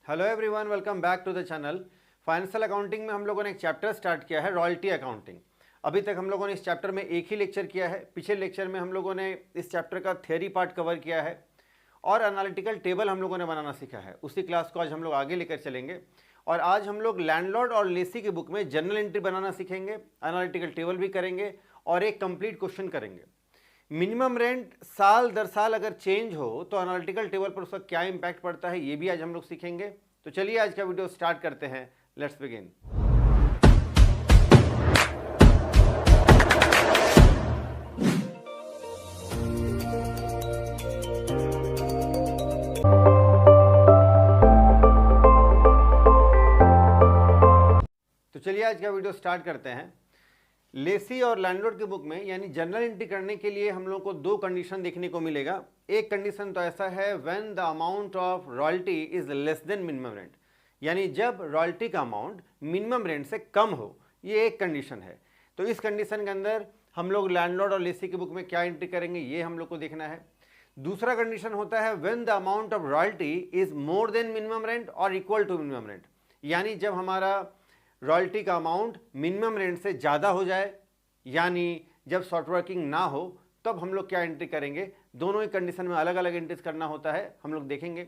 Hello everyone, welcome back to the channel. Financial accounting में हम लोगों ने एक चैप्टर स्टार्ट किया है, रॉयल्टी अकाउंटिंग। अभी तक हम लोगों ने इस चैप्टर में एक ही लेक्चर किया है। पिछले लेक्चर में हम लोगों ने इस चैप्टर का थ्योरी पार्ट कवर किया है और एनालिटिकल टेबल हम लोगों ने बनाना सीखा है। उसी क्लास को आज हम लोग आगे लेकर चलेंगे और आज हम लोग लैंडलॉर्ड और लेसी की बुक में जर्नल एंट्री बनाना सीखेंगे, एनालिटिकल टेबल भी करेंगे और एक कंप्लीट क्वेश्चन करेंगे। मिनिमम रेंट साल दर साल अगर चेंज हो तो एनालिटिकल टेबल पर उसका क्या इंपैक्ट पड़ता है, ये भी आज हम लोग सीखेंगे। तो चलिए आज का वीडियो स्टार्ट करते हैं। Let's begin. तो चलिए आज का वीडियो स्टार्ट करते हैं। लेसी और लैंडलॉर्ड की बुक में यानी जर्नल एंट्री करने के लिए हम लोग को दो कंडीशन देखने को मिलेगा। एक कंडीशन तो ऐसा है, when the amount of royalty is less than minimum rent, यानी जब रॉयल्टी का अमाउंट मिनिमम रेंट से कम हो, ये एक कंडीशन है। तो इस कंडीशन के अंदर हम लोग लैंडलॉर्ड और लेसी की बुक में क्या एंट्री करेंगे, ये हम लोग को देखना है। दूसरा कंडीशन होता है when the amount of royalty is more than minimum rent और इक्वल टू मिनिमम रेंट, यानी जब हमारा रॉयल्टी का अमाउंट मिनिमम रेंट से ज़्यादा हो जाए, यानी जब शॉर्ट वर्किंग ना हो, तब हम लोग क्या एंट्री करेंगे। दोनों ही कंडीशन में अलग अलग एंट्रीज करना होता है, हम लोग देखेंगे।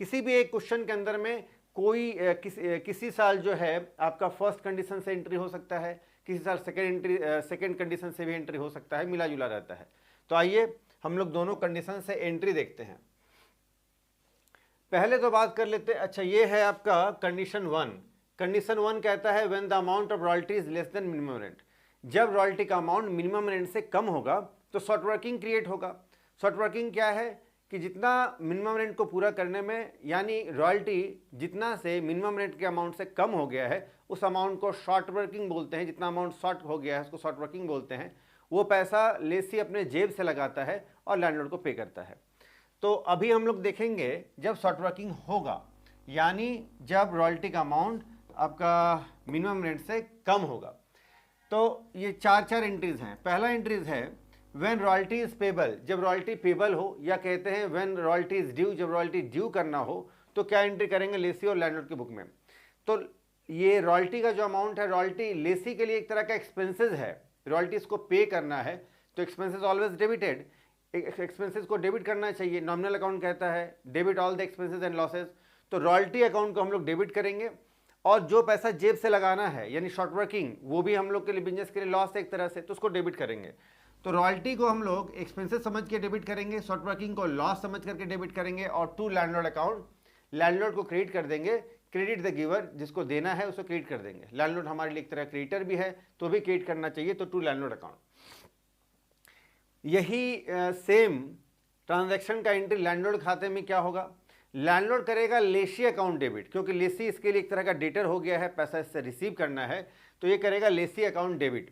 किसी भी एक क्वेश्चन के अंदर में कोई किसी साल जो है आपका फर्स्ट कंडीशन से एंट्री हो सकता है, किसी साल सेकेंड कंडीशन से भी एंट्री हो सकता है, मिला जुला रहता है। तो आइए हम लोग दोनों कंडीशन से एंट्री देखते हैं। पहले तो बात कर लेते हैं, अच्छा ये है आपका कंडीशन वन। कंडीशन वन कहता है when the amount of royalty is less than minimum rent, जब रॉयल्टी का अमाउंट मिनिमम रेंट से कम होगा तो शॉर्ट वर्किंग क्रिएट होगा। शॉर्ट वर्किंग क्या है कि जितना मिनिमम रेंट को पूरा करने में, यानी रॉयल्टी जितना से मिनिमम रेंट के अमाउंट से कम हो गया है, उस अमाउंट को शॉर्ट वर्किंग बोलते हैं। जितना अमाउंट शॉर्ट हो गया है उसको शॉर्ट वर्किंग बोलते हैं। वो पैसा लेसी अपने जेब से लगाता है और लैंडलॉर्ड को पे करता है। तो अभी हम लोग देखेंगे जब शॉर्ट वर्किंग होगा, यानी जब रॉयल्टी का अमाउंट आपका मिनिमम रेंट से कम होगा। तो ये चार एंट्रीज हैं। पहला एंट्रीज है व्हेन रॉयल्टी इज पेबल, जब रॉयल्टी पेबल हो, या कहते हैं व्हेन रॉयल्टी इज ड्यू, जब रॉयल्टी ड्यू करना हो, तो क्या एंट्री करेंगे लेसी और लैंडलॉर्ड की बुक में। तो ये रॉयल्टी का जो अमाउंट है, रॉयल्टी लेसी के लिए एक तरह का एक्सपेंसेस है, रॉयल्टी इसको पे करना है, तो एक्सपेंसेस ऑलवेज डेबिटेड, एक्सपेंसेस को डेबिट करना चाहिए। नॉमिनल अकाउंट कहता है debit all the expenses and losses, तो रॉयल्टी अकाउंट को हम लोग डेबिट करेंगे और जो पैसा जेब से लगाना है यानी शॉर्ट वर्किंग, वो भी हम लोग के लिए बिजनेस के लिए लॉस है एक तरह से, तो उसको डेबिट करेंगे। तो रॉयल्टी को हम लोग एक्सपेंसेस समझ के डेबिट करेंगे, शॉर्ट वर्किंग को लॉस समझ करके डेबिट करेंगे और टू लैंडलॉर्ड अकाउंट, लैंडलॉर्ड को क्रेडिट कर देंगे। क्रेडिट द गिवर, जिसको देना है उसको क्रेडिट कर देंगे। लैंडलॉर्ड हमारे लिए एक तरह क्रेडिटर भी है, तो भी क्रेडिट करना चाहिए, तो टू लैंडलॉर्ड अकाउंट। यही सेम ट्रांजैक्शन का एंट्री लैंडलॉर्ड खाते में क्या होगा, लैंडलॉर्ड करेगा लेसी अकाउंट डेबिट, क्योंकि लेसी इसके लिए एक तरह का डेटर हो गया है, पैसा इससे रिसीव करना है, तो ये करेगा lessee account debit.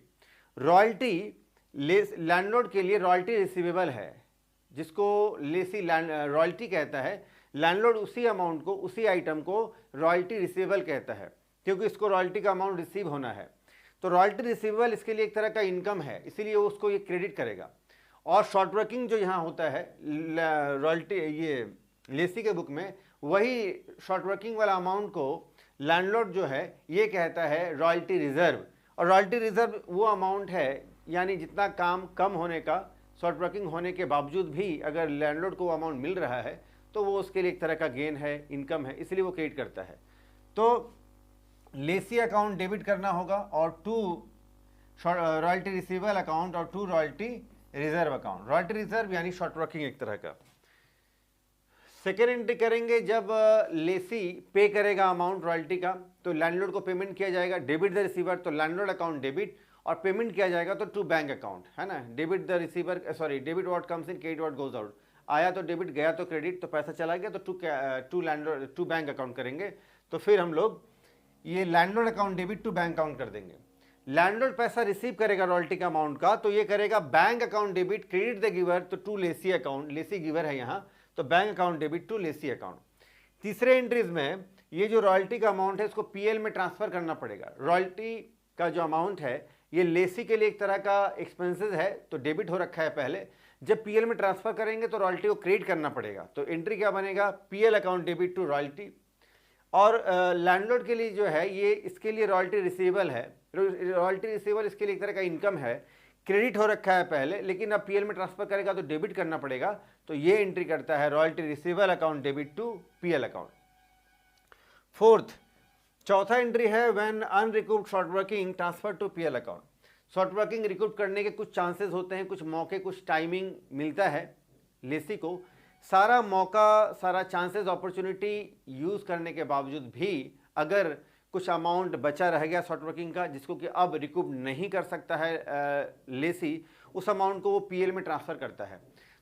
Royalty landlord के लिए रॉयल्टी रिसीवेबल है, जिसको लेसी रॉयल्टी कहता है। लैंडलॉर्ड उसी अमाउंट को, उसी आइटम को रॉयल्टी रिसीवेबल कहता है, क्योंकि इसको रॉयल्टी का अमाउंट रिसीव होना है। तो रॉयल्टी रिसीवेबल इसके लिए एक तरह का इनकम है, इसीलिए उसको ये क्रेडिट करेगा। और शॉर्ट वर्किंग जो यहाँ होता है रॉयल्टी, ये लेसी के बुक में, वही शॉर्ट वर्किंग वाला अमाउंट को लैंडलॉर्ड जो है ये कहता है रॉयल्टी रिजर्व। और रॉयल्टी रिजर्व वो अमाउंट है, यानी जितना काम कम होने का, शॉर्ट वर्किंग होने के बावजूद भी अगर लैंडलॉर्ड को वो अमाउंट मिल रहा है तो वो उसके लिए एक तरह का गेन है, इनकम है, इसलिए वो क्रेडिट करता है। तो लेसी अकाउंट डेबिट करना होगा और टू रॉयल्टी रिसीवेबल अकाउंट और to royalty reserve account. Royalty reserve यानी शॉर्ट वर्किंग एक तरह का। सेकेंड एंट्री करेंगे जब लेसी पे करेगा अमाउंट रॉयल्टी का, तो लैंडलॉर्ड को पेमेंट किया जाएगा, डेबिट द रिसीवर, तो लैंडलॉर्ड अकाउंट डेबिट, और पेमेंट किया जाएगा तो टू बैंक अकाउंट, है ना। Debit the receiver, sorry, debit what comes in, credit what goes out. आया तो डेबिट, गया तो क्रेडिट, तो पैसा चला गया तो to landlord, to bank account करेंगे। तो फिर हम लोग ये landlord account debit to bank account कर देंगे। लैंडलॉर्ड पैसा रिसीव करेगा रॉयल्टी का अमाउंट का, तो ये करेगा bank account debit, credit the giver, तो to lessee account, lessee giver है यहाँ, तो bank account debit to lessee account. तीसरे एंट्रीज में ये जो रॉयल्टी का अमाउंट है इसको पीएल में ट्रांसफर करना पड़ेगा। रॉयल्टी का जो अमाउंट है ये लेसी के लिए एक तरह का एक्सपेंसेस है, तो डेबिट हो रखा है पहले, जब पीएल में ट्रांसफर करेंगे तो रॉयल्टी को क्रेडिट करना पड़ेगा। तो एंट्री क्या बनेगा, PL account debit to royalty. और लैंडलॉर्ड के लिए जो है ये इसके लिए रॉयल्टी रिसीवेबल है, रॉयल्टी रिसीवेबल इसके लिए एक तरह का इनकम है, क्रेडिट हो रखा है पहले, लेकिन अब पीएल में ट्रांसफर करेगा तो डेबिट करना पड़ेगा, तो ये एंट्री करता है royalty receivable account debit to PL account. Fourth, चौथा एंट्री है when unrecovered short working transfer to PL account. Short working recover करने के कुछ चांसेस होते हैं, कुछ मौके, कुछ टाइमिंग मिलता है लेसी को, सारा मौका, सारा चांसेस, अपॉर्चुनिटी यूज़ करने के बावजूद भी अगर कुछ अमाउंट बचा रह गया शॉर्ट वर्किंग का जिसको कि अब रिकूप नहीं कर सकता है लेसी, उस अमाउंट को वो पीएल में ट्रांसफ़र करता है।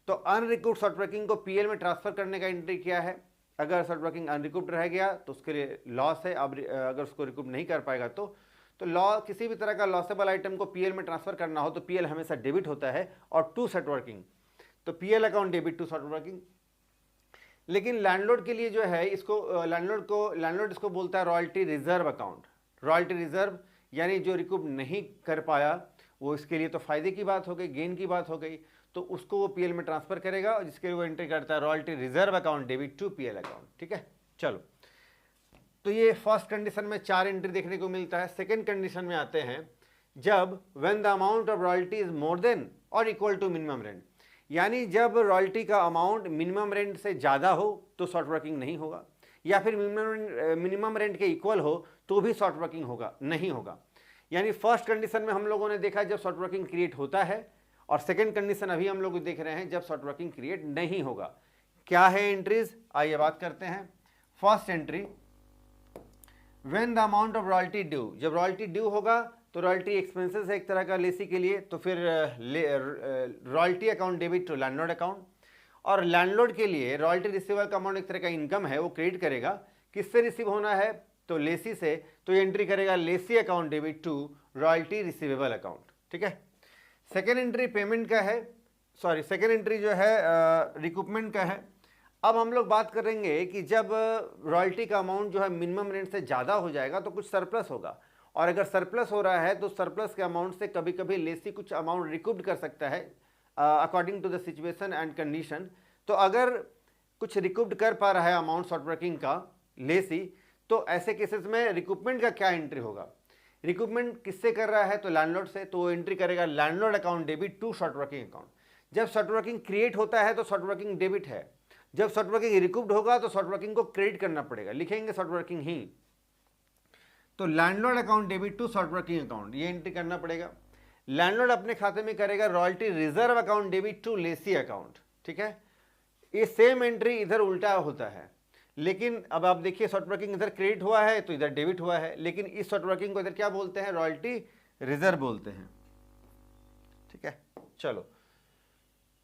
तो अनरिकूप्ड शॉर्ट वर्किंग को पीएल में ट्रांसफ़र करने का एंट्री क्या है? अगर शॉर्ट वर्किंग अनरिकूप्ड रह गया तो उसके लिए लॉस है, अब अगर उसको रिकूप नहीं कर पाएगा तो लॉ, किसी भी तरह का लॉसेबल आइटम को पीएल में ट्रांसफ़र करना हो तो पीएल हमेशा डेबिट होता है और टू शॉर्ट वर्किंग, तो PL account debit to short working. लेकिन लैंडलॉर्ड के लिए जो है इसको लैंडलॉर्ड इसको बोलता है royalty reserve account. Royalty reserve यानी जो रिकूप नहीं कर पाया वो इसके लिए तो फायदे की बात हो गई, गेन की बात हो गई, तो उसको वो पीएल में ट्रांसफर करेगा और जिसके लिए वो एंट्री करता है royalty reserve account debit to PL account. ठीक है, चलो, तो ये फर्स्ट कंडीशन में 4 एंट्री देखने को मिलता है। सेकेंड कंडीशन में आते हैं जब when the amount of royalty is more than और इक्वल टू मिनिमम रेंट, यानी जब रॉयल्टी का अमाउंट मिनिमम रेंट से ज़्यादा हो तो शॉर्ट वर्किंग नहीं होगा, या फिर मिनिमम रेंट के इक्वल हो तो भी शॉर्ट वर्किंग होगा नहीं होगा। यानी फर्स्ट कंडीशन में हम लोगों ने देखा जब शॉर्ट वर्किंग क्रिएट होता है, और सेकेंड कंडीशन अभी हम लोग देख रहे हैं जब शॉर्ट वर्किंग क्रिएट नहीं होगा। क्या है एंट्रीज, आइए बात करते हैं। First entry, when the amount of royalty due, जब रॉयल्टी ड्यू होगा तो रॉयल्टी एक्सपेंसेस है एक तरह का लेसी के लिए, तो फिर royalty account debit to landlord account, और लैंडलॉर्ड के लिए रॉयल्टी रिसीवेबल का अमाउंट एक तरह का इनकम है, वो क्रेडिट करेगा, किससे रिसीव होना है तो लेसी से, तो ये एंट्री करेगा lessee account debit to royalty receivable account. ठीक है, सेकेंड एंट्री पेमेंट का है, सॉरी सेकेंड एंट्री जो है रिकूपमेंट का है। अब हम लोग बात करेंगे कि जब रॉयल्टी का अमाउंट जो है मिनिमम रेंट से ज़्यादा हो जाएगा तो कुछ सरप्लस होगा, और अगर सरप्लस हो रहा है तो सरप्लस के अमाउंट से कभी कभी लेसी कुछ अमाउंट रिकूप्ड कर सकता है according to the situation and condition. तो अगर कुछ रिकूप्ड कर पा रहा है अमाउंट शॉर्ट वर्किंग का लेसी, तो ऐसे केसेस में रिकूपमेंट का क्या एंट्री होगा? रिकूपमेंट किससे कर रहा है तो लैंडलॉर्ड से, तो वो एंट्री करेगा landlord account debit to short working account. जब शॉर्ट वर्किंग क्रिएट होता है तो शॉर्ट वर्किंग डेबिट है, जब शॉर्ट वर्किंग रिकूप्ड होगा तो शॉर्ट वर्किंग को क्रेडिट करना पड़ेगा, लिखेंगे शॉर्ट वर्किंग ही, तो landlord account debit to short working account, ये एंट्री करना पड़ेगा। लैंडलॉर्ड अपने खाते में करेगा royalty reserve account debit to lessee account. ठीक है, ये सेम एंट्री इधर उल्टा होता है, लेकिन अब आप देखिए शॉर्ट वर्किंग इधर क्रेडिट हुआ है तो इधर डेबिट हुआ है, लेकिन इस शॉर्ट वर्किंग को इधर क्या बोलते हैं, रॉयल्टी रिजर्व बोलते हैं। ठीक है, चलो,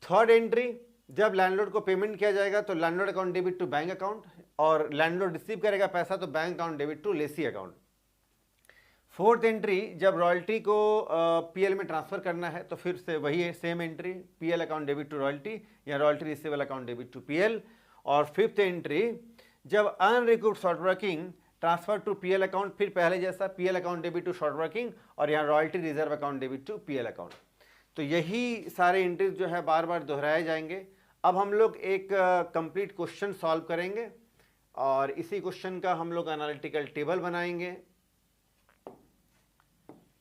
थर्ड एंट्री, जब लैंडलॉर्ड को पेमेंट किया जाएगा तो landlord account debit to bank account, और लैंडलॉर्ड रिसीव करेगा पैसा तो bank account debit to lessee account. Fourth entry, जब रॉयल्टी को पीएल में ट्रांसफर करना है तो फिर से वही है same entry, PL account debit to royalty या royalty receivable account debit to PL. और फिफ्थ एंट्री, जब unrecovered short working transfer to PL account, फिर पहले जैसा PL account debit to short working और यहाँ royalty reserve account debit to PL account. तो यही सारे एंट्रीज जो है बार बार दोहराए जाएंगे। अब हम लोग एक कंप्लीट क्वेश्चन सॉल्व करेंगे और इसी क्वेश्चन का हम लोग एनालिटिकल टेबल बनाएंगे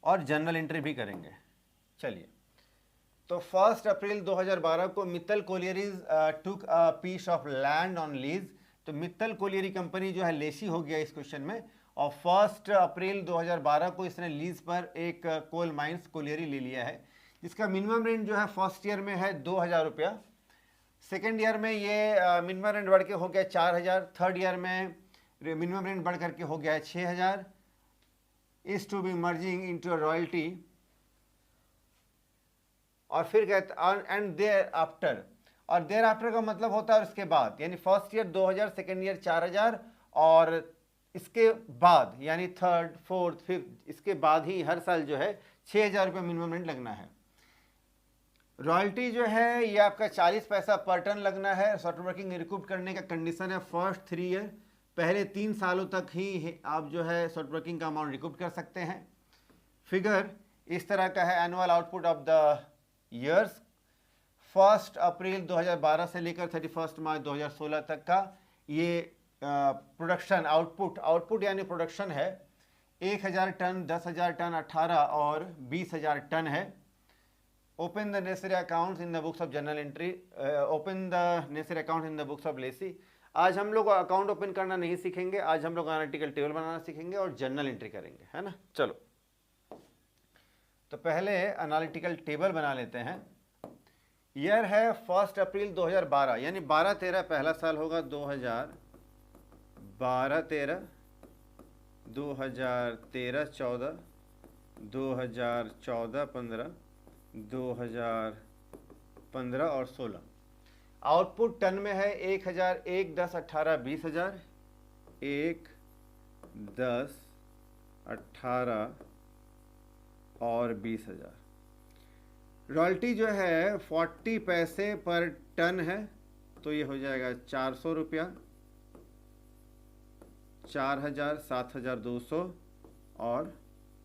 और जनरल एंट्री भी करेंगे। चलिए, तो 1 अप्रैल 2012 को Mittal collieries took a piece of land on lease, तो मित्तल कोलियरी कंपनी जो है लेसी हो गया इस क्वेश्चन में, और 1 अप्रैल 2012 को इसने लीज पर एक कोल माइंस कोलियरी ले लिया है, जिसका मिनिमम रेंट जो है फर्स्ट ईयर में है 2000 रुपया, सेकेंड ईयर में ये मिनिमम रेंट बढ़ के हो गया 4000, थर्ड ईयर में मिनिमम रेंट बढ़ करके हो गया है 6000, is to be merging into a royalty, और फिर कहते एंड देयर आफ्टर, और देयर आफ्टर का मतलब होता है उसके बाद, यानी फर्स्ट ईयर 2000, सेकेंड ईयर 4000, और इसके बाद यानी थर्ड फोर्थ फिफ्थ इसके बाद ही हर साल जो है 6000 रुपये मिनिमम रेंट लगना है। रॉयल्टी जो है ये आपका 40 पैसा पर टन लगना है। शॉर्ट वर्किंग रिकूप करने का कंडीशन है फर्स्ट 3 ईयर, पहले 3 सालों तक ही आप जो है शॉर्ट वर्किंग का अमाउंट रिकूप कर सकते हैं। फिगर इस तरह का है, annual output of the years 1 April 2012 से लेकर 31 मार्च 2016 तक का ये प्रोडक्शन आउटपुट यानी प्रोडक्शन है 1000 टन, 10,000 टन, 18 और 20,000 टन है। Open the necessary accounts in the books of journal entry, open the necessary account in the books of Lesi. आज हम लोग अकाउंट ओपन करना नहीं सीखेंगे, आज हम लोग एनालिटिकल टेबल बनाना सीखेंगे और जर्नल एंट्री करेंगे, है ना। चलो तो पहले एनालिटिकल टेबल बना लेते हैं। ईयर है 1 अप्रैल 2012, यानी 12-13 पहला साल होगा, 2012-13, 2013-14, 2014-15, 2015 और 16। आउटपुट टन में है 1000, 1, 10, 18, 20,000, 1, 10, 18 और 20,000। रॉयल्टी जो है 40 पैसे पर टन है, तो ये हो जाएगा 400 रुपया, 4,000, 7,200 और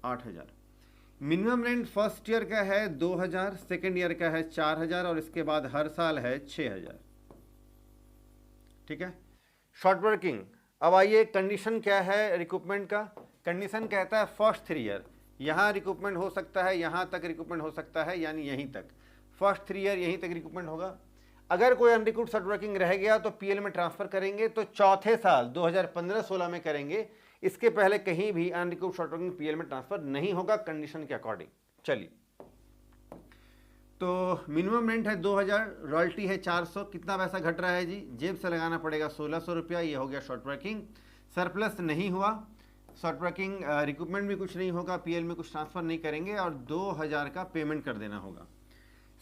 8,000। मिनिमम रेंट फर्स्ट ईयर का है 2,000, सेकेंड ईयर का है 4,000 और इसके बाद हर साल है 6,000। ठीक है। Short working. अब आइए कंडीशन क्या है रिक्रूटमेंट का। कंडीशन कहता है फर्स्ट 3 ईयर, यहाँ रिक्रूटमेंट हो सकता है, यहाँ तक रिक्रूटमेंट हो सकता है, यानी यहीं तक। फर्स्ट 3 ईयर यहीं तक रिक्रूटमेंट होगा। अगर कोई अनरिक्रूट शॉर्ट वर्किंग रह गया तो पीएल में ट्रांसफर करेंगे, तो चौथे साल 2015-16 में करेंगे। इसके पहले कहीं भी अनरिक्रूट शॉर्ट वर्किंग पीएल में ट्रांसफर नहीं होगा कंडीशन के अकॉर्डिंग। चलिए, तो मिनिमम रेंट है 2,000, रॉयल्टी है 400। कितना पैसा घट रहा है जी, जेब से लगाना पड़ेगा 1,600 रुपया। ये हो गया शॉर्ट वर्किंग। सरप्लस नहीं हुआ, शॉर्ट वर्किंग रिक्रूटमेंट में कुछ नहीं होगा, पीएल में कुछ ट्रांसफर नहीं करेंगे और 2,000 का पेमेंट कर देना होगा।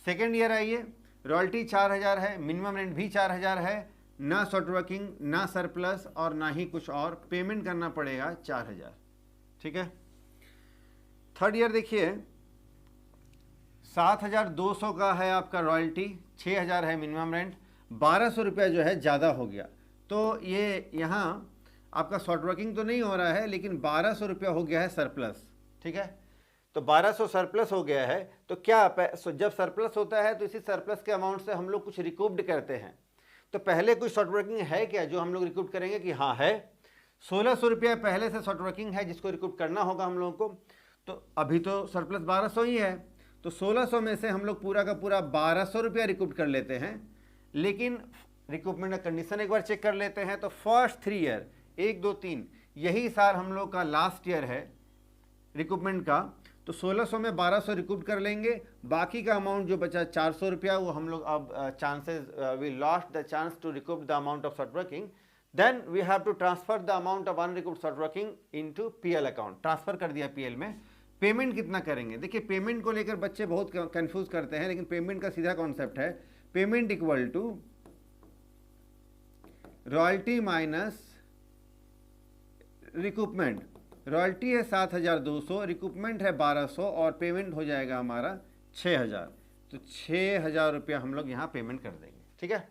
सेकेंड ईयर आइए, रॉयल्टी 4,000 है, मिनिमम रेंट भी 4,000 है, ना शॉर्ट वर्किंग, ना सरप्लस और ना ही कुछ और, पेमेंट करना पड़ेगा 4,000। ठीक है। थर्ड ईयर देखिए, 7,200 का है आपका रॉयल्टी, 6,000 है मिनिमम रेंट, 1,200 रुपया जो है ज़्यादा हो गया। तो ये यहाँ आपका शॉर्ट वर्किंग तो नहीं हो रहा है, लेकिन 1,200 रुपया हो गया है सरप्लस। ठीक है। तो 1,200 सरप्लस हो गया है, तो क्या जब सरप्लस होता है तो इसी सरप्लस के अमाउंट से हम लोग कुछ रिकूप्ड करते हैं। तो पहले कुछ शॉर्ट वर्किंग है क्या जो हम लोग रिकूप करेंगे कि हाँ है, 1,600 रुपया पहले से शॉर्ट वर्किंग है जिसको रिकूप करना होगा हम लोगों को। तो अभी तो सरप्लस 1,200 ही है, तो 1,600 में से हम लोग पूरा का पूरा 1,200 रुपया रिकूप कर लेते हैं। लेकिन रिकूपमेंट का कंडीशन एक बार चेक कर लेते हैं। तो फर्स्ट 3 ईयर 1, 2, 3 यही साल हम लोग का लास्ट ईयर है रिकूपमेंट का, तो 1,600 में 1,200 रिकूप कर लेंगे। बाकी का अमाउंट जो बचा 400 रुपया, वो हम लोग अब chances we lost the chance to recoup the amount of short working, then we have to transfer the amount of unrecouped short working into PL account. Transfer कर दिया पीएल में। पेमेंट कितना करेंगे, देखिए पेमेंट को लेकर बच्चे बहुत कंफ्यूज करते हैं, लेकिन पेमेंट का सीधा कॉन्सेप्ट है payment equal to royalty minus recoupment. Royalty है 7,200, रिकूपमेंट है 1,200 और पेमेंट हो जाएगा हमारा 6,000। तो 6,000 रुपया हम लोग यहाँ पेमेंट कर देंगे। ठीक है।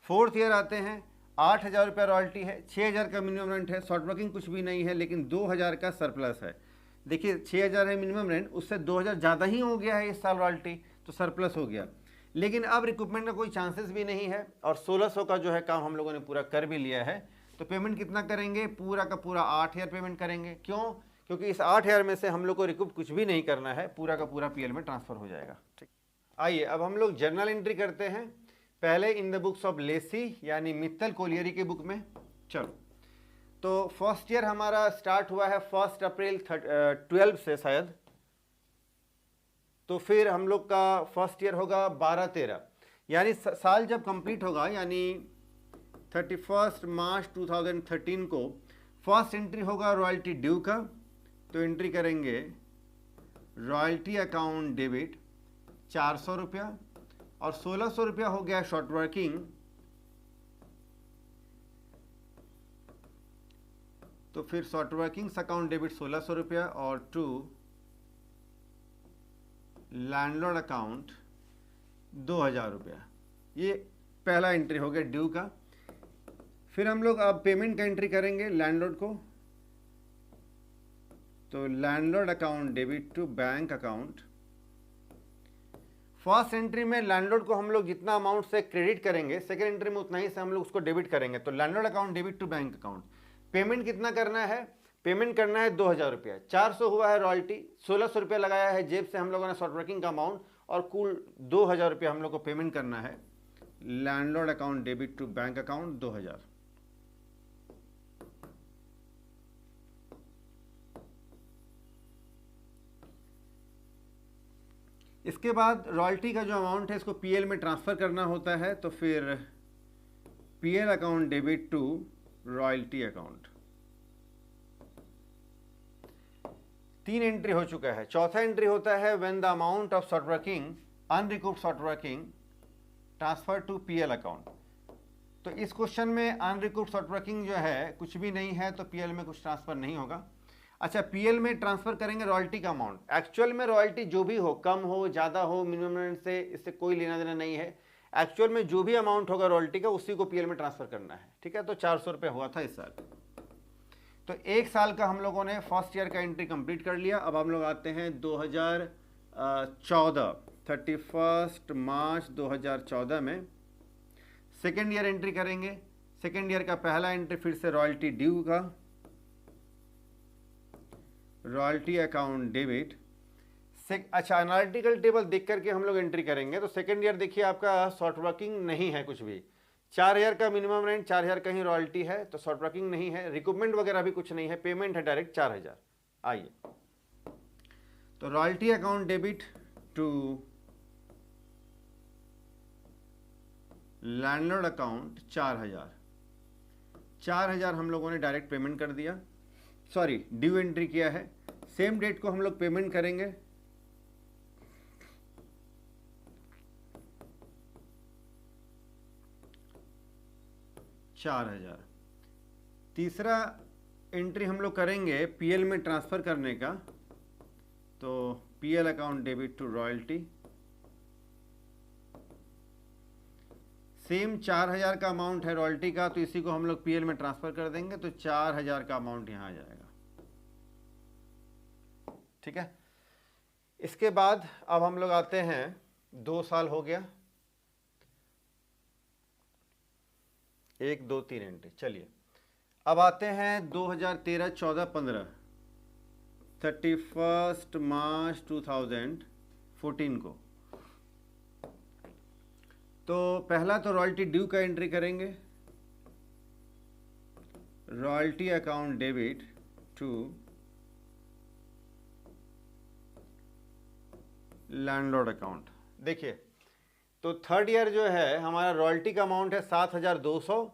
फोर्थ ईयर आते हैं, 8,000 रुपया रॉयल्टी है, 6,000 का मिनिमम रेंट है, शॉर्ट वर्किंग कुछ भी नहीं है, लेकिन 2,000 का सरप्लस है। देखिए 6,000 है मिनिमम रेंट, उससे 2,000 ज़्यादा ही हो गया है इस साल रॉयल्टी, तो सरप्लस हो गया। लेकिन अब रिकूपमेंट का कोई चांसेस भी नहीं है और 1,600 का जो है काम हम लोगों ने पूरा कर भी लिया है। तो पेमेंट कितना करेंगे, पूरा का पूरा 8,000 पेमेंट करेंगे। क्यों? क्योंकि इस 8,000 में से हम लोग को रिकूप कुछ भी नहीं करना है, पूरा का पूरा पीएल में ट्रांसफर हो जाएगा। ठीक। आइए अब हम लोग जर्नल एंट्री करते हैं, पहले in the books of Lesi यानी मित्तल कोलियरी की बुक में। चलो, तो फर्स्ट ईयर हमारा स्टार्ट हुआ है 1 अप्रैल 12 से शायद, तो फिर हम लोग का फर्स्ट ईयर होगा 12-13, यानी साल जब कंप्लीट होगा, यानी 31 मार्च 2013 को फर्स्ट एंट्री होगा रॉयल्टी ड्यू का। तो एंट्री करेंगे रॉयल्टी अकाउंट डेबिट 400 रुपया और 1,600 रुपया हो गया शॉर्ट वर्किंग। तो फिर शॉर्ट वर्किंग अकाउंट डेबिट 1,600 रुपया और टू लैंडलॉर्ड अकाउंट 2,000 रुपया। ये पहला एंट्री हो गया ड्यू का। फिर हम लोग अब पेमेंट का एंट्री करेंगे लैंडलॉर्ड को। तो landlord account debit to bank account first entry में लैंडलॉर्ड को हम लोग जितना अमाउंट से क्रेडिट करेंगे, सेकंड एंट्री में उतना ही से हम लोग उसको डेबिट करेंगे। तो landlord account debit to bank account. Payment कितना करना है? पेमेंट करना है 2000 रुपया। 400 हुआ है रॉयल्टी, 1600 रुपया लगाया है जेब से हम लोगों ने शॉर्ट वर्किंग का अमाउंट, और कुल 2000 रुपया हम लोग को पेमेंट करना है। Landlord account debit to bank account 2000। इसके बाद रॉयल्टी का जो अमाउंट है इसको पीएल में ट्रांसफ़र करना होता है, तो फिर PL account debit to royalty account. 3 entry हो चुका है। चौथा एंट्री होता है when the amount of short working unrecouped short working transfer to PL account. तो इस क्वेश्चन में अनरिकूव्ड शॉर्ट वर्किंग जो है कुछ भी नहीं है, तो पीएल में कुछ ट्रांसफर नहीं होगा। अच्छा, पीएल में ट्रांसफर करेंगे रॉयल्टी का अमाउंट। एक्चुअल में रॉयल्टी जो भी हो, कम हो ज़्यादा हो, मिनिमम से इससे कोई लेना देना नहीं है। एक्चुअल में जो भी अमाउंट होगा रॉयल्टी का उसी को पीएल में ट्रांसफर करना है। ठीक है, तो 400 रुपये हुआ था इस साल। तो 1 साल का हम लोगों ने फर्स्ट ईयर का एंट्री कंप्लीट कर लिया। अब हम लोग आते हैं 2014 31 मार्च 2014 में सेकेंड ईयर एंट्री करेंगे। सेकेंड ईयर का पहला एंट्री फिर से रॉयल्टी ड्यू का, रॉयल्टी अकाउंट डेबिट। अच्छा, एनालिटिकल टेबल देख करके हम लोग एंट्री करेंगे। तो सेकेंड ईयर देखिए आपका शॉर्ट वर्किंग नहीं है कुछ भी, 4000 का मिनिमम रेंट, 4000 का ही रॉयल्टी है, तो शॉर्ट वर्किंग नहीं है, रिकूपमेंट वगैरह भी कुछ नहीं है, पेमेंट है डायरेक्ट 4000। आइए, तो royalty account debit to landlord account 4000 हम लोगों ने डायरेक्ट पेमेंट कर दिया, सॉरी ड्यू एंट्री किया है। सेम डेट को हम लोग पेमेंट करेंगे। $4000। तीसरा एंट्री हम लोग करेंगे पीएल में ट्रांसफ़र करने का, तो PL account debit to royalty. Same 4000 का अमाउंट है रॉयल्टी का, तो इसी को हम लोग पीएल में ट्रांसफ़र कर देंगे, तो 4000 का अमाउंट यहाँ आ जाएगा। ठीक है, इसके बाद अब हम लोग आते हैं 2 साल हो गया, 1 2 3 एंट्री। चलिए अब आते हैं 2013 14 15 31 मार्च 2014 को। तो पहला तो रॉयल्टी ड्यू का एंट्री करेंगे, royalty account debit to landlord account. देखिए, तो थर्ड ईयर जो है हमारा रॉयल्टी का अमाउंट है 7200,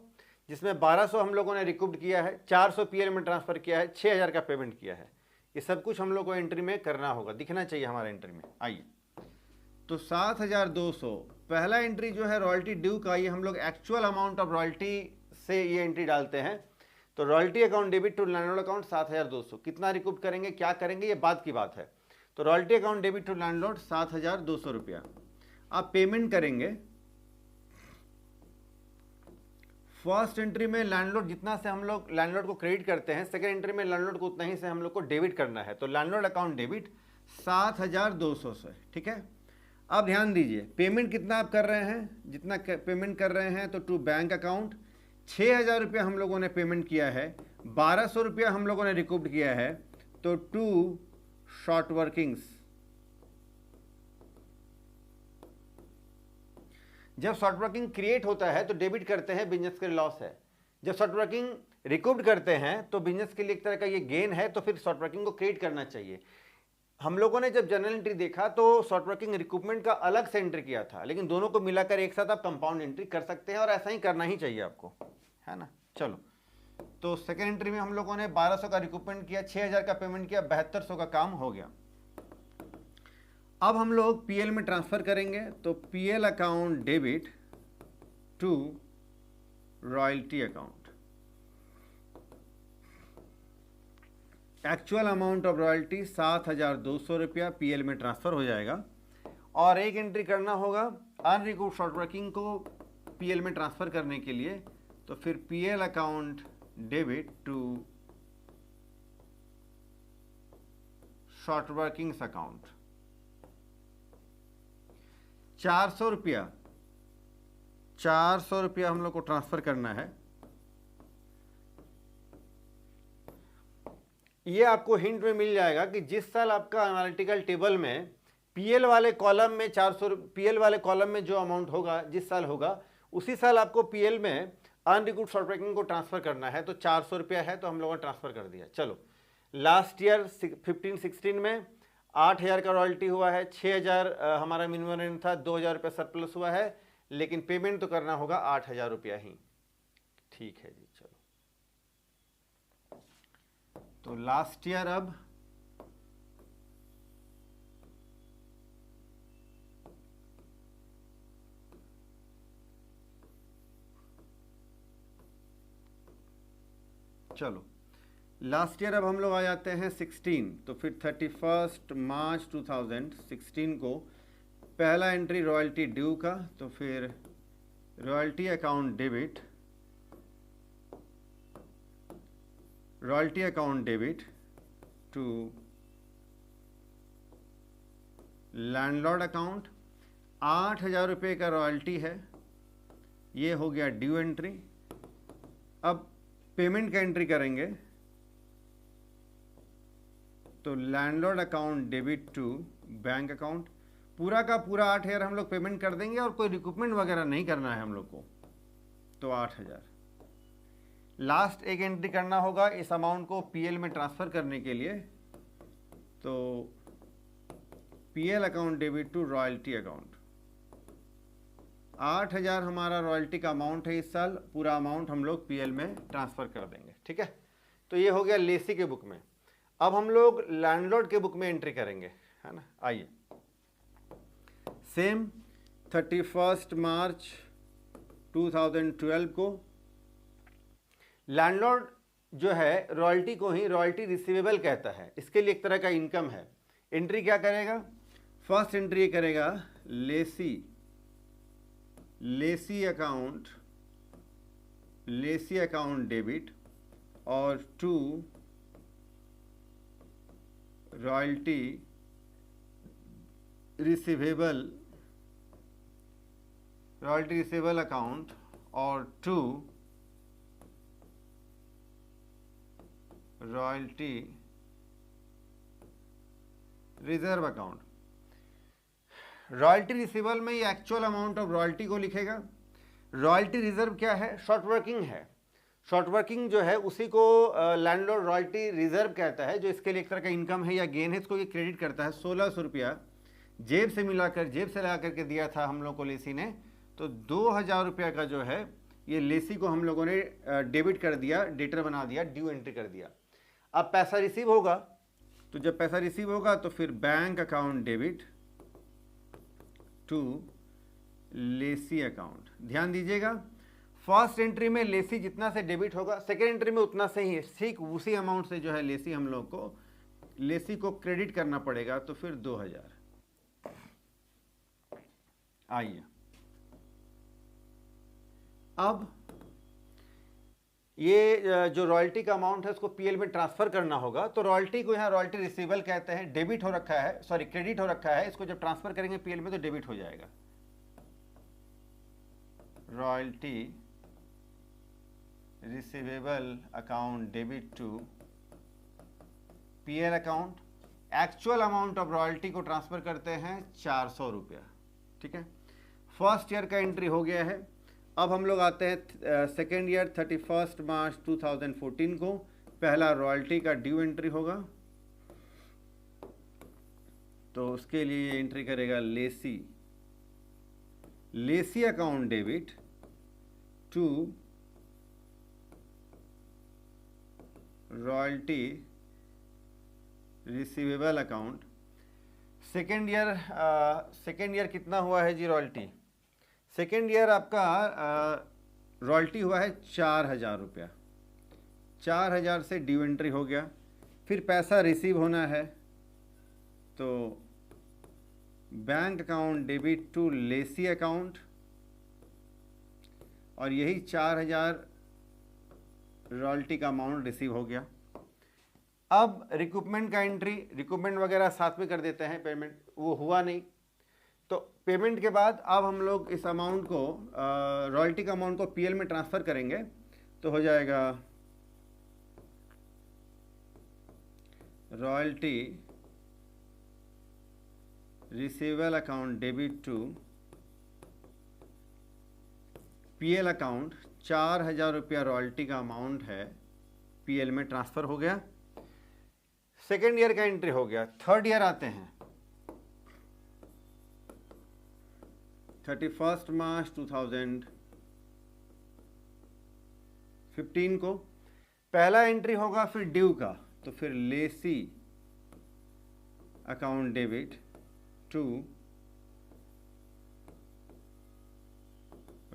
जिसमें 1200 हम लोगों ने रिकूप्ड किया है, 400 पीएल में ट्रांसफ़र किया है, 6000 का पेमेंट किया है। ये सब कुछ हम लोग को एंट्री में करना होगा, दिखना चाहिए हमारे एंट्री में। आइए, तो 7200 पहला एंट्री जो है रॉयल्टी ड्यू का, ये हम लोग एक्चुअल अमाउंट ऑफ रॉयल्टी से ये एंट्री डालते हैं। तो royalty account debit to landlord account 7200, कितना रिकूप करेंगे, क्या करेंगे, ये बाद की बात है। तो royalty account debit to landlord 7200 रुपया आप पेमेंट करेंगे। फर्स्ट एंट्री में लैंडलॉर्ड जितना से हम लोग लैंडलॉर्ड को क्रेडिट करते हैं, सेकेंड एंट्री में लैंडलॉर्ड को उतना ही से हम लोग को डेबिट करना है। तो लैंडलॉर्ड अकाउंट डेबिट 7200 से। ठीक है, अब ध्यान दीजिए पेमेंट कितना आप कर रहे हैं, जितना पेमेंट कर रहे हैं, तो टू बैंक अकाउंट 6000 रुपया हम लोगों ने पेमेंट किया है, 1200 रुपया हम लोगों ने रिकूप्ड किया है, तो टू शॉर्ट वर्किंग्स। जब शॉर्ट वर्किंग क्रिएट होता है तो डेबिट करते हैं, बिजनेस के लिए लॉस है। जब शॉर्ट वर्किंग रिकूप्ड करते हैं तो बिजनेस के लिए एक तरह का ये गेन है, तो फिर शॉर्ट वर्किंग को क्रिएट करना चाहिए। हम लोगों ने जब जनरल एंट्री देखा तो शॉर्ट वर्किंग रिकूपमेंट का अलग से एंट्री किया था, लेकिन दोनों को मिलाकर एक साथ आप कंपाउंड एंट्री कर सकते हैं, और ऐसा ही करना ही चाहिए आपको, है ना। चलो, तो सेकेंड एंट्री में हम लोगों ने 1200 का रिकूपमेंट किया, 6000 का पेमेंट किया, 7200 का काम हो गया। अब हम लोग पीएल में ट्रांसफ़र करेंगे, तो PL account debit to royalty account. Actual amount of royalty 7200 रुपया पीएल में ट्रांसफ़र हो जाएगा, और एक एंट्री करना होगा अनरिकूव्ड शॉर्ट वर्किंग को पीएल में ट्रांसफ़र करने के लिए, तो फिर PL account debit to short workings account. 400 रुपया हम लोग को ट्रांसफर करना है। ये आपको हिंट में मिल जाएगा कि जिस साल आपका एनालिटिकल टेबल में पीएल वाले कॉलम में 400 पीएल वाले कॉलम में जो अमाउंट होगा जिस साल होगा उसी साल आपको पीएल में अनरिक्रूट शॉर्ट ट्रैकिंग को ट्रांसफर करना है। तो 400 रुपया है तो हम लोगों ने ट्रांसफर कर दिया। चलो लास्ट ईयर 15-16 में 8,000 का रॉयल्टी हुआ है, 6,000 हमारा मिनिमम रेंट था, 2,000 रुपया सरप्लस हुआ है, लेकिन पेमेंट तो करना होगा 8,000 रुपया ही। ठीक है जी। चलो तो लास्ट ईयर अब चलो लास्ट ईयर अब हम लोग आ जाते हैं 16। तो फिर 31 मार्च 2016 को पहला एंट्री रॉयल्टी ड्यू का, तो फिर royalty account debit to landlord account. 8,000 रुपये का रॉयल्टी है, ये हो गया ड्यू एंट्री। अब पेमेंट का एंट्री करेंगे तो landlord account debit to bank account. पूरा का पूरा 8,000 हम लोग पेमेंट कर देंगे और कोई रिकूपमेंट वगैरह नहीं करना है हम लोग को। तो 8,000 लास्ट एक एंट्री करना होगा इस अमाउंट को पीएल में ट्रांसफ़र करने के लिए। तो PL account debit to royalty account. 8,000 हमारा रॉयल्टी का अमाउंट है इस साल, पूरा अमाउंट हम लोग पीएल में ट्रांसफ़र कर देंगे। ठीक है, तो ये हो गया लेसी के बुक में। अब हम लोग लैंडलॉर्ड के बुक में एंट्री करेंगे, है ना। आइए, सेम 31 मार्च 2012 को लैंडलॉर्ड जो है रॉयल्टी को ही रॉयल्टी रिसीवेबल कहता है, इसके लिए एक तरह का इनकम है। एंट्री क्या करेगा, फर्स्ट एंट्री करेगा लेसी अकाउंट डेबिट और टू रॉयल्टी रिसीवेबल अकाउंट और to royalty reserve account. Royalty receivable में ये एक्चुअल अमाउंट ऑफ रॉयल्टी को लिखेगा। रॉयल्टी रिजर्व क्या है, शॉर्ट वर्किंग है। शॉर्ट वर्किंग जो है उसी को लैंडलॉर्ड रॉयल्टी रिजर्व कहता है, जो इसके लिए एक तरह का इनकम है या गेन है। इसको ये क्रेडिट करता है। 1,600 रुपया जेब से ला करके दिया था हम लोग को लेसी ने, तो 2,000 रुपया का जो है ये लेसी को हम लोगों ने डेबिट कर दिया, डेटर बना दिया, ड्यू एंट्री कर दिया। अब पैसा रिसीव होगा, तो जब पैसा रिसीव होगा तो फिर bank account debit to lessee account. ध्यान दीजिएगा, फर्स्ट एंट्री में लेसी जितना से डेबिट होगा, सेकेंड एंट्री में उतना से ही, ठीक उसी अमाउंट से जो है लेसी हम लोग को लेसी को क्रेडिट करना पड़ेगा। तो फिर 2,000। आइए, अब ये जो रॉयल्टी का अमाउंट है उसको पीएल में ट्रांसफर करना होगा। तो रॉयल्टी को यहाँ रॉयल्टी रिसीवेबल कहते हैं, डेबिट हो रखा है, सॉरी क्रेडिट हो रखा है। इसको जब ट्रांसफर करेंगे पीएल में तो डेबिट हो जाएगा। Royalty receivable account debit to PL account. Actual amount of royalty को ट्रांसफर करते हैं 400 रुपया। ठीक है, फर्स्ट ईयर का एंट्री हो गया है। अब हम लोग आते हैं सेकेंड ईयर 31 मार्च 2014 को। पहला रॉयल्टी का ड्यू एंट्री होगा, तो उसके लिए एंट्री करेगा lessee account debit to royalty receivable account. Second year कितना हुआ है जी रॉयल्टी? सेकेंड ईयर आपका रॉयल्टी हुआ है 4,000 रुपया। 4,000 से ड्यू एंट्री हो गया। फिर पैसा रिसीव होना है, तो bank account debit to lessee account, और यही 4,000 रॉयल्टी का अमाउंट रिसीव हो गया। अब रिकूपमेंट का एंट्री, रिकूपमेंट वगैरह साथ में कर देते हैं, पेमेंट वो हुआ नहीं। तो पेमेंट के बाद अब हम लोग इस अमाउंट को रॉयल्टी का अमाउंट को पीएल में ट्रांसफ़र करेंगे, तो हो जाएगा royalty receivable account debit to PL account. 4,000 रुपया रॉयल्टी का अमाउंट है, पीएल में ट्रांसफ़र हो गया। सेकेंड ईयर का एंट्री हो गया। थर्ड ईयर आते हैं, 31 मार्च 2015 को पहला एंट्री होगा, फिर ड्यू का, तो फिर lessee account debit to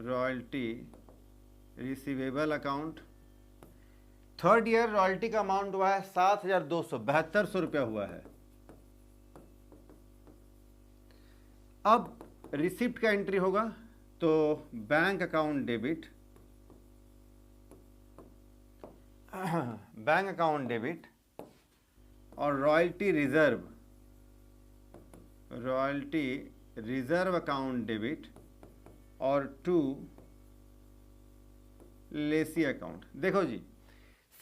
royalty receivable account. Third year royalty का अमाउंट हुआ है 7,272 रुपया हुआ है। अब रिसिप्ट का एंट्री होगा, तो bank account debit, bank account debit और रॉयल्टी रिजर्व अकाउंट डेबिट और टू लेसी अकाउंट। देखो जी,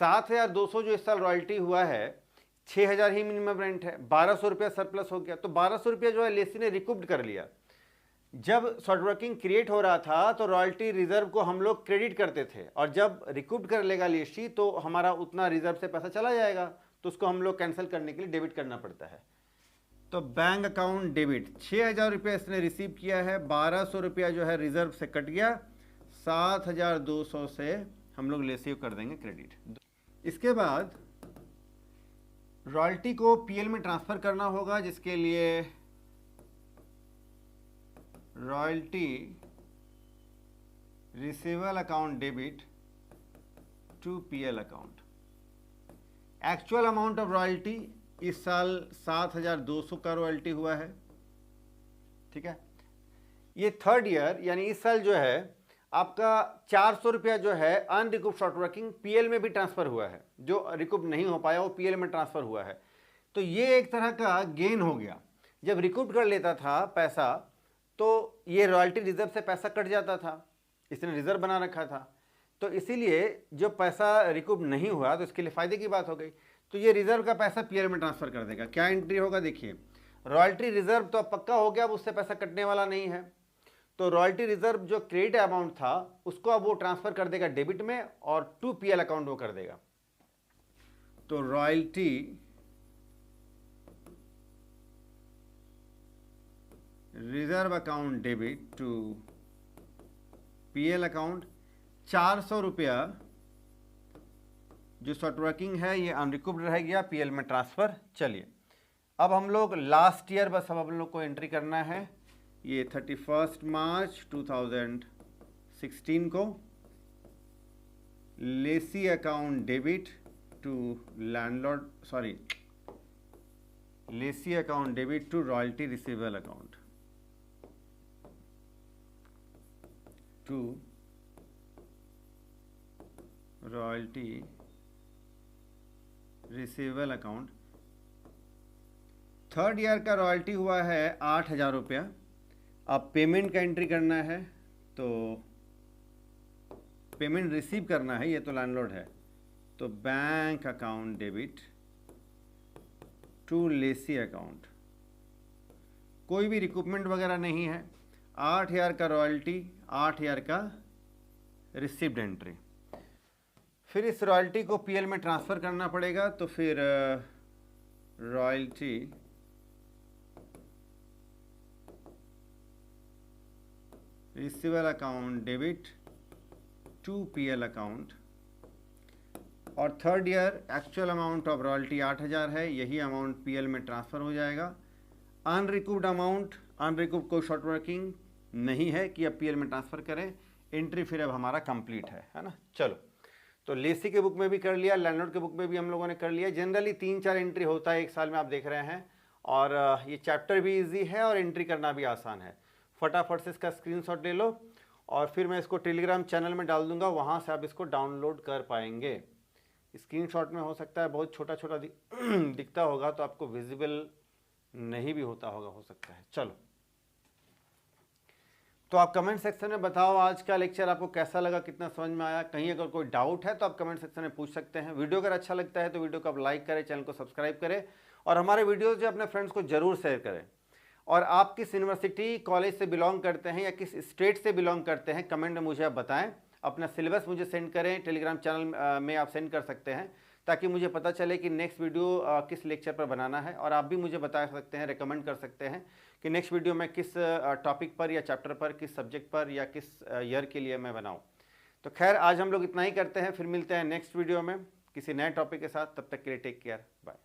7,200 जो इस साल रॉयल्टी हुआ है, 6,000 ही मिनिमम रेंट है, 1,200 रुपया सरप्लस हो गया, तो 1,200 रुपया जो है लेसी ने रिकूप्ड कर लिया। जब शॉर्ट वर्किंग क्रिएट हो रहा था तो रॉयल्टी रिजर्व को हम लोग क्रेडिट करते थे, और जब रिकूप्ड कर लेगा लेसी तो हमारा उतना रिजर्व से पैसा चला जाएगा, तो उसको हम लोग कैंसिल करने के लिए डेबिट करना पड़ता है। तो बैंक अकाउंट डेबिट 6,000 रुपया इसने रिसीव किया है, 1,200 रुपया जो है रिजर्व से कट गया, 7,200 से हम लोग लेसी को कर देंगे क्रेडिट। इसके बाद रॉयल्टी को पीएल में ट्रांसफ़र करना होगा, जिसके लिए royalty receivable account debit to PL account. Actual amount of royalty इस साल 7,200 का रॉयल्टी हुआ है, ठीक है। ये थर्ड ईयर यानी इस साल जो है आपका 400 रुपया जो है अनरिकूप शॉर्ट वर्किंग पीएल में भी ट्रांसफ़र हुआ है, जो रिकूप नहीं हो पाया वो पीएल में ट्रांसफ़र हुआ है। तो ये एक तरह का गेन हो गया। जब रिकूप कर लेता था पैसा तो ये रॉयल्टी रिजर्व से पैसा कट जाता था, इसने रिजर्व बना रखा था, तो इसीलिए जो पैसा रिकूप नहीं हुआ तो इसके लिए फ़ायदे की बात हो गई। तो ये रिजर्व का पैसा पीएल में ट्रांसफ़र कर देगा। क्या एंट्री होगा, देखिए, रॉयल्टी रिजर्व तो अब पक्का हो गया, अब उससे पैसा कटने वाला नहीं है, तो रॉयल्टी रिजर्व जो क्रेडिट अमाउंट था उसको अब वो ट्रांसफ़र कर देगा डेबिट में, और टू पीएल अकाउंट वो कर देगा। तो royalty reserve account debit to PL account, 400 रुपया जो शॉर्ट वर्किंग है ये अनरिकूप्ड रह गया, पीएल में ट्रांसफ़र। चलिए अब हम लोग लास्ट ईयर बस अब हम लोग को एंट्री करना है। ये 31 मार्च 2016 को lessee account debit to landlord, sorry, lessee account debit to royalty receivable account to royalty receivable account. Third year का रॉयल्टी हुआ है 8,000 रुपया। अब पेमेंट का एंट्री करना है, तो पेमेंट रिसीव करना है, ये तो लैंडलॉर्ड है, तो bank account debit to lessee account. कोई भी रिकूपमेंट वगैरह नहीं है, 8,000 का रॉयल्टी, 8,000 का रिसीव्ड एंट्री। फिर इस रॉयल्टी को पीएल में ट्रांसफ़र करना पड़ेगा, तो फिर royalty receivable account debit to PL account. और third year actual amount of royalty 8,000 है, यही अमाउंट पीएल में ट्रांसफ़र हो जाएगा। अनरिकूव्ड अमाउंट, अनरिकूव्ड कोई शॉर्ट वर्किंग नहीं है कि अब पीएल में ट्रांसफ़र करें। एंट्री फिर अब हमारा कंप्लीट है ना। चलो, तो लेसी के बुक में भी कर लिया, लैंडलॉर्ड के बुक में भी हम लोगों ने कर लिया। जनरली 3-4 एंट्री होता है एक साल में, आप देख रहे हैं, और ये चैप्टर भी इजी है और एंट्री करना भी आसान है। फटाफट से इसका स्क्रीनशॉट ले लो, और फिर मैं इसको टेलीग्राम चैनल में डाल दूंगा, वहाँ से आप इसको डाउनलोड कर पाएंगे। स्क्रीनशॉट में हो सकता है बहुत छोटा छोटा दिखता होगा, तो आपको विजिबल नहीं भी होता होगा, हो सकता है। चलो तो आप कमेंट सेक्शन में बताओ आज का लेक्चर आपको कैसा लगा, कितना समझ में आया। कहीं अगर कोई डाउट है तो आप कमेंट सेक्शन में पूछ सकते हैं। वीडियो अगर अच्छा लगता है तो वीडियो को आप लाइक करें, चैनल को सब्सक्राइब करें और हमारे वीडियोज़ जो अपने फ्रेंड्स को जरूर शेयर करें। और आप किस यूनिवर्सिटी कॉलेज से बिलोंग करते हैं या किस स्टेट से बिलोंग करते हैं, कमेंट में मुझे आप बताएं। अपना सिलेबस मुझे सेंड करें, टेलीग्राम चैनल में आप सेंड कर सकते हैं, ताकि मुझे पता चले कि नेक्स्ट वीडियो किस लेक्चर पर बनाना है। और आप भी मुझे बता सकते हैं, रिकमेंड कर सकते हैं कि नेक्स्ट वीडियो में किस टॉपिक पर या चैप्टर पर, किस सब्जेक्ट पर या किस ईयर के लिए मैं बनाऊँ। तो खैर आज हम लोग इतना ही करते हैं, फिर मिलते हैं नेक्स्ट वीडियो में किसी नए टॉपिक के साथ। तब तक के लिए टेक केयर, बाय।